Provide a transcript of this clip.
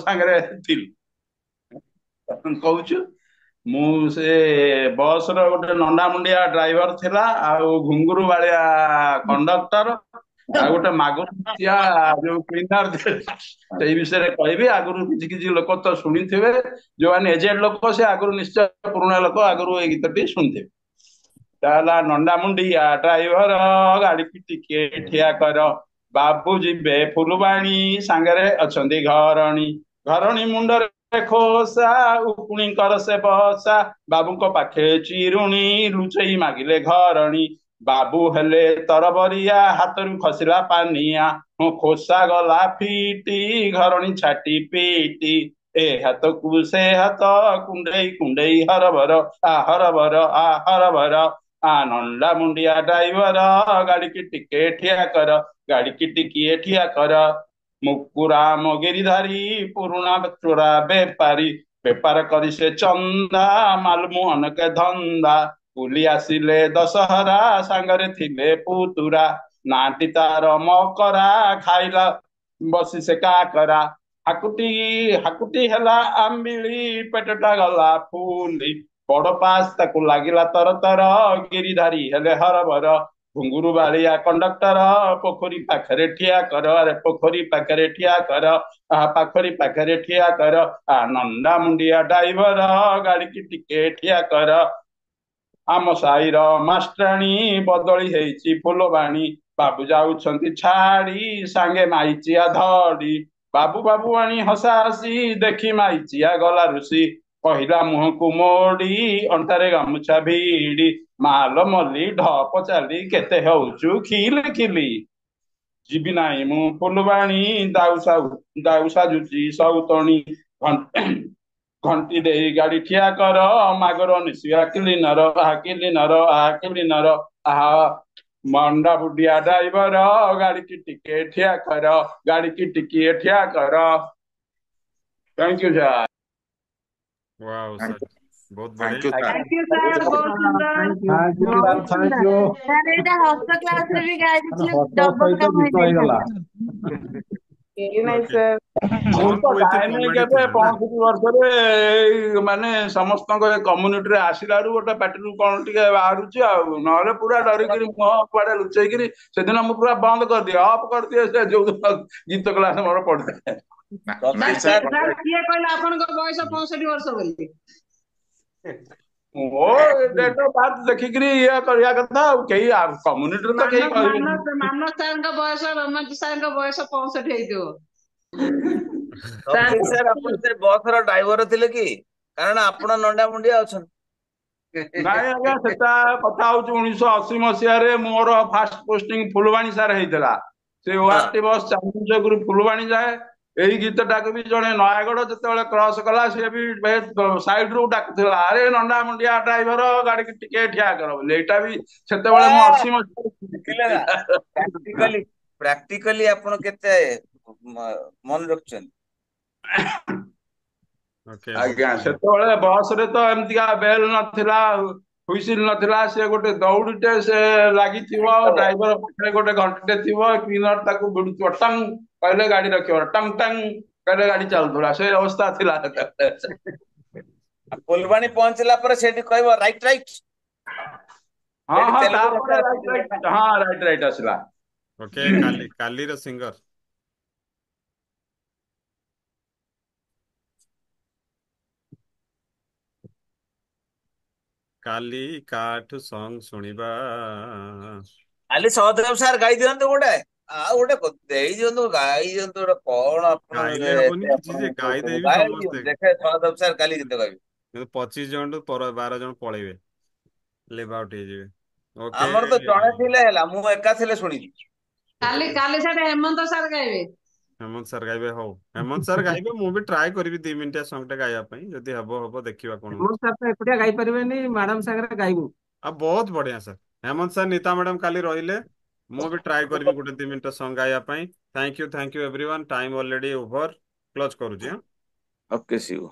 ସାଙ୍ଗରେ ଥିଲି କହୁଛୁ। ମୁଁ ସେ ବସ ର ଗୋଟେ ନଣ୍ଡା ମୁଣ୍ଡିଆ ଡ୍ରାଇଭର ଥିଲା, ଆଉ ଘୁଙ୍ଗୁରୁ ବାଳିଆ କଣ୍ଡକ୍ଟର, ଆଉ ଗୋଟେ ମାଗୁରଟିଆ ଯୋଉ କ୍ଲିନର ଥିଲା। ସେଇ ବିଷୟରେ କହିବି। ଆଗରୁ କିଛି କିଛି ଲୋକ ତ ଶୁଣିଥିବେ, ଯୋଉମାନେ ଏଜେଡ ଲୋକ ସେ ଆଗରୁ ନିଶ୍ଚୟ ପୁରୁଣା ଲୋକ ଆଗରୁ ଏଇ ଗୀତଟି ଶୁଣିଥିବେ। ତା ହେଲା ନଣ୍ଡା ମୁଣ୍ଡିଆ ଡ୍ରାଇଭର ଗାଡିକି ଟିକେ ଠିଆ କର, ବାବୁ ଯିବେ ଫୁଲବାଣୀ ସାଙ୍ଗରେ ଅଛନ୍ତି ଘରଣୀ, ଘରଣୀ ମୁଣ୍ଡରେ ଖୋସା ଉକୁଣିଙ୍କର ସେ ବସା, ବାବୁଙ୍କ ପାଖେ ଚିରୁଣି ଲୁଚେଇ ମାଗିଲେ ଘରଣୀ, ବାବୁ ହେଲେ ତରବରିଆ ହାତରୁ ଖସିଲା ପାନିଆ, ମୋ ଖୋସା ଗଲା ଫିଟି ଘରଣୀ ଛାଟି ପିଟି, ଏ ହାତକୁ ସେ ହାତ କୁଣ୍ଡେଇ କୁଣ୍ଡେଇ ହରବର ହରବର ହରବର, ନଣ୍ଡା ମୁଣ୍ଡିଆ ଡ୍ରାଇଭର ଗାଡିକି ଟିକେ ଠିଆ କର, ଗାଡିକି ଟିକିଏ ଠିଆ କର, ମୁକୁରାମ ଗିରିଧାରୀ ପୁରୁଣା ଚୋରା ବେପାରୀ, ବେପାର କରି ସେ ଚନ୍ଦା ମାଲୁମୁ ଅନେକ ଧନ୍ଦା, ବୁଲି ଆସିଲେ ଦଶହରା ସାଙ୍ଗରେ ଥିଲେ ପୁତୁରା, ନାଟି ତାର ମକରା ଖାଇଲା ବସି ସେ କାକରା, ହାକୁଟି ହାକୁଟି ହେଲା ଆମ୍ବିଳି ପେଟଟା ଗଲା ଫୁଲି, ବଡ ପାସ୍ ତାକୁ ଲାଗିଲା ତର ତର, ଗିରିଧାରୀ ହେଲେ ହରବର, ଘୁଙ୍ଗୁରୁ ବାଳିଆ କଣ୍ଡକ୍ଟର ପୋଖରୀ ପାଖରେ ଠିଆ କର, ଆରେ ପୋଖରୀ ପାଖରେ ଠିଆ କର, ପାଖରୀ ପାଖରେ ଠିଆ କର, ନଣ୍ଡା ମୁଣ୍ଡିଆ ଡ୍ରାଇଭର ଗାଡିକି ଟିକେ ଠିଆ କର, ଆମ ସାହିର ମାଷ୍ଟ୍ରାଣୀ ବଦଳି ହେଇଛି ଫୁଲବାଣୀ, ବାବୁ ଯାଉଛନ୍ତି ଛାଡି ସାଙ୍ଗେ ମାଇଚିଆ ଧଡି, ବାବୁ ବାବୁ ଆଣି ହସା ହସି ଦେଖି ମାଇଚିଆ ଗଲା ରୁଷି, କହିଲା ମୁହଁକୁ ମୋଡି ଅଣ୍ଟାରେ ଗାମୁଛା ଭିଡି, ମାଲ ମଲ୍ଲି ଢପ ଚାଲି କେତେ ହଉଛୁ ଖିଲି ଖିଲି, ଯିବି ନାହିଁ ମୁଁ ଫୁଲବାଣୀ ଦାଉ ସାଜୁଛି ସଉତଣୀ, ଘଣ୍ଟି ଦେଇ ଗାଡି ଠିଆ କର, ମାଗର ନିଶିଆ କ୍ଲିନର କ୍ଲିନର କ୍ଲିନର, ଆହା ମଣ୍ଡା ବୁଡିଆ ଡ୍ରାଇଭର ଗାଡିକି ଟିକେ ଠିଆ କର, ଗାଡିକି ଟିକିଏ ଠିଆ କର। Thank you sir. Wow sir, बहुत ଥ୍ୟାଙ୍କ बढ़िया। You sir. Thank you sir, बहुत सुंदर, ଥ୍ୟାଙ୍କ ୟୁ ସାର୍, बहुत ଥ୍ୟାଙ୍କ सुंदर। ୟୁ। सर ଏଇଟା ହସ କ୍ଲାସ ରେ ବି ଗାଇ ମାନେ ଦେଇଥିଲେ ହସ ଡବଲ ସହିତ କାମ ଗୀତ ହେଇଗଲା। ହେଇଯାଇଥାନ୍ତା। Very nice, okay, sir. ମୁଁ ତ सॉन्ग विथ ଗାଏନି कॉमेडी କେବେ थिला ना। 65 ବର୍ଷରେ, ମାନେ ସମସ୍ତଙ୍କ ଏ କମ୍ୟୁନିଟିରେ ଆସିଲାରୁ ଗୋଟେ ପାଟିରୁ କଣ ଟିକେ ବାହାରୁଛି ଆଉ, ନହେଲେ ପୁରା ଡରିକିରି ମୁହଁ କୁଆଡେ ଲୁଚେଇକିରି ସେଦିନ ମୁଁ ପୁରା ବନ୍ଦ କରିଦିଏ, ଅଫ୍ କରିଦିଏ, ସେ ଯୋଉ ଦିନ ଗୀତ କ୍ଲାସ ମୋର ପଡିଥାଏ। ନାଇଁ ସାର୍ ସାର୍, କିଏ କହିଲା ଆପଣଙ୍କ ବୟସ 65 ବର୍ଷ ବୋଲି? ମୋ ଡେଟ୍ ଅଫ୍ ବାର୍ଥ ଦେଖିକିରି ଇଏ କରିବା କଥା, ଆଉ କେହି କମ୍ୟୁନିଟିରେ ତ କେହି କହିବେନି। ମାନସ ସାର୍ଙ୍କ ବୟସ, ରମାଜି ସାର୍ଙ୍କ ବୟସ 65 ହେଇଥିବ। ରଫିକ ସାର୍ ଆପଣ ସେ ବସ ର ଡ୍ରାଇଭର ଥିଲେ କି? କାରଣ ଆପଣ ନଣ୍ଡା ମୁଣ୍ଡିଆ ଅଛନ୍ତି। ନାଇଁ ଆଜ୍ଞା, ସେଟା କଥା ହଉଛି 1980 ମୋର ଫାଷ୍ଟ ପୋଷ୍ଟିଂ ଫୁଲବାଣୀ ସାର୍ ହେଇଥିଲା। ସେ ହଁ ଓଆରଟି ବସ୍ ଚାନ୍ଦଚକରୁ ଫୁଲବାଣୀ ଯାଏ। ଏଇ ଗୀତଟାକୁ ବି ଜଣେ ନୟାଗଡ ଯେତେବେଳେ କ୍ରସ କଲା, ସିଏ ବି ସାଇଡ ରୁ ଡାକୁଥିଲା, ଆରେ ନଣ୍ଡା ମୁଣ୍ଡିଆ ଡ୍ରାଇଭର ଗାଡିକି ଟିକେ ଠିଆ କର ବୋଲି। ଏଇଟା ବି ସେତେବେଳେ ମୁଁ ଆ, 80 ଦେଖିଲେ ନା, ମସିହା ପ୍ରାକ୍ଟିକାଲି ପ୍ରାକ୍ଟିକାଲି ଆପଣ କେତେ ମନେ ରଖିଛନ୍ତି। ओके, बहुत ଆଜ୍ଞା, बढ़िया। ସେତେବେଳେ ବସ ରେ ତ ଏମିତିକା ବେଲ ନଥିଲା, ହୁଇସିଲ ନଥିଲା, ସେ ଗୋଟେ ଦଉଡିଟେ ସେ ଲାଗିଥିବ, ହବ। ଡ୍ରାଇଭର ପାଖରେ ଗୋଟେ ଘଣ୍ଟିଟେ ଥିବ, କ୍ଲିନର ତାକୁ ଭିଡୁଥିବ, ଟଙ୍ଗ କହିଲେ ଗାଡି ରଖିବ, ଟଙ୍ଗ ଟଙ୍ଗ କହିଲେ ଗାଡି ଚାଲୁଥିଲା, ସେ ଅବସ୍ଥା ଥିଲା ସେତେବେଳେ। ଫୁଲବାଣୀ ପହଞ୍ଚିଲା ପରେ ସେଠି କହିବ ରାଇଟ ରାଇଟ। ହଁ ସେଠି ହଁ, ତେଲୁଗୁ ଭାଷା ତାପରେ ରାଇଟ ଆସିଯିବ ନା। ରାଇଟ, ହଁ ରାଇଟ ରାଇଟ ଆସିଲା। ओके, काली काली ର ସିଙ୍ଗର କାଲି କାଠୁ ସଙ୍ଗ ଶୁଣିବା। ଖାଲି ସହଦେବ ସାର୍ ଗାଇ ଦିଅନ୍ତୁ ଗୋଟେ, ଆଉ ଗୋଟେ ଦେଇ ଦିଅନ୍ତୁ, ଗାଇ ଦିଅନ୍ତୁ ଗୋଟେ, କଣ ଆପଣ ଗାଇଲେ ହବନି ଏତେ କିଛି ଯେ, ଆପଣ ଗାଇଦେବି ଗାଇ ସମସ୍ତେ, ଦିଅନ୍ତୁ, ଦେଖେ ସହଦେବ ସାର୍ କାଲି ଗୀତ ଗାଇବେ। କିନ୍ତୁ 25 ଜଣରୁ 12 ଜଣ ପଳେଇବେ, ଲିଭ୍ ଆଉଟ୍ ହେଇଯିବେ। ଓକେ, ଆମର ତ ଜଣେ ଥିଲେ ହେଲା, ମୁଁ ଏକା ଥିଲେ ଶୁଣିବି। କାଲି ସାର୍ ହେମନ୍ତ ସାର୍ ଗାଇବେ। ହେମନ୍ତ ସାର୍ ଗାଇବେ। ହଉ, ହେମନ୍ତ ସାର୍ ଗାଇବେ, ମୁଁ ବି ଟ୍ରାଏ କରିବି 2 ମିନିଟିଆ ସଙ୍ଗଟା ଗାଇବା ପାଇଁ, ଯଦି ହବ ହବ, ଦେଖିବା କଣ ହେମନ୍ତ ହଉଛି। ସାର୍ ତ ଏକୁଟିଆ ଗାଇ ପାରିବେନି, ମ୍ୟାଡାମ ସାଙ୍ଗରେ ଗାଇବୁ। ଆଉ ବହୁତ ବଢିଆ ସାର୍, ହେମନ୍ତ ସାର୍ ନୀତା ମ୍ୟାଡାମ କାଲି ରହିଲେ, ମୁଁ ବି ଟ୍ରାଏ କରିବି ଗୋଟେ 2 ମିନିଟ ସଙ୍ଗ ଗାଇବା ପାଇଁ। Thank you everyone, time already over, close କରୁଛି। Okay, see you.